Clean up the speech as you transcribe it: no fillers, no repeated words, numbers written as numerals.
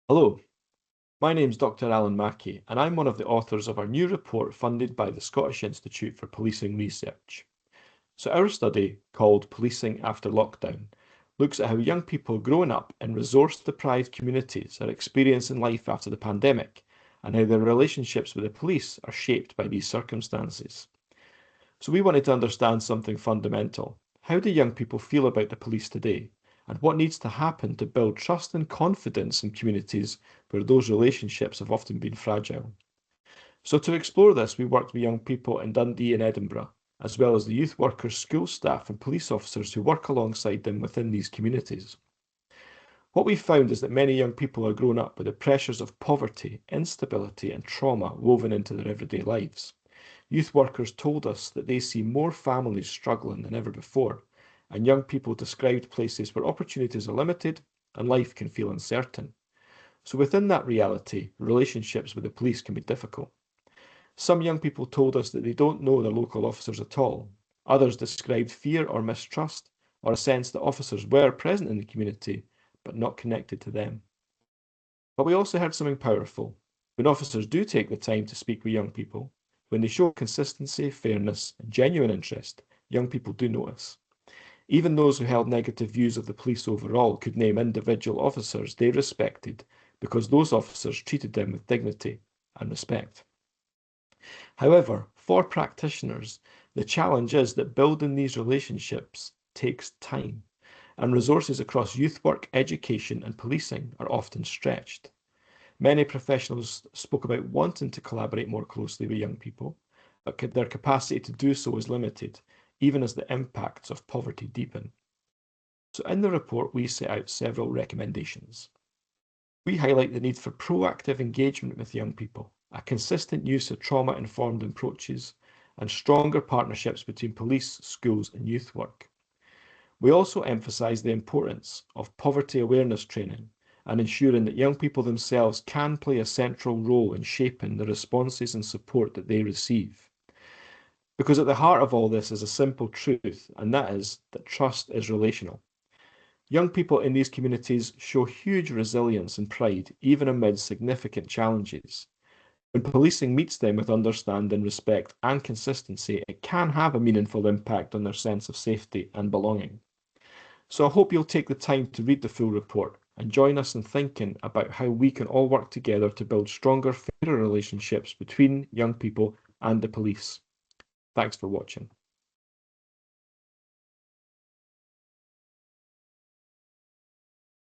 Hello, my name's Dr. Alan Mackie, and I'm one of the authors of our new report funded by the Scottish Institute for Policing Research. So, our study, called Policing After Lockdown, looks at how young people growing up in resource deprived communities are experiencing life after the pandemic and how their relationships with the police are shaped by these circumstances. So, we wanted to understand something fundamental. How do young people feel about the police today? And what needs to happen to build trust and confidence in communities where those relationships have often been fragile? So, to explore this, we worked with young people in Dundee and Edinburgh, as well as the youth workers, school staff, and police officers who work alongside them within these communities. What we found is that many young people are growing up with the pressures of poverty, instability, and trauma woven into their everyday lives. Youth workers told us that they see more families struggling than ever before, and young people described places where opportunities are limited and life can feel uncertain. So, within that reality, relationships with the police can be difficult. Some young people told us that they don't know their local officers at all. Others described fear or mistrust, or a sense that officers were present in the community but not connected to them. But we also heard something powerful. When officers do take the time to speak with young people, when they show consistency, fairness, and genuine interest, young people do notice. Even those who held negative views of the police overall could name individual officers they respected because those officers treated them with dignity and respect. However, for practitioners, the challenge is that building these relationships takes time, and resources across youth work, education, and policing are often stretched. Many professionals spoke about wanting to collaborate more closely with young people, but their capacity to do so is limited, even as the impacts of poverty deepen. So, in the report, we set out several recommendations. We highlight the need for proactive engagement with young people, a consistent use of trauma informed approaches, and stronger partnerships between police, schools, and youth work. We also emphasise the importance of poverty awareness training and ensuring that young people themselves can play a central role in shaping the responses and support that they receive. Because at the heart of all this is a simple truth, and that is that trust is relational. Young people in these communities show huge resilience and pride, even amid significant challenges. When policing meets them with understanding, respect, and consistency, it can have a meaningful impact on their sense of safety and belonging. So I hope you'll take the time to read the full report and join us in thinking about how we can all work together to build stronger, fairer relationships between young people and the police. Thanks for watching.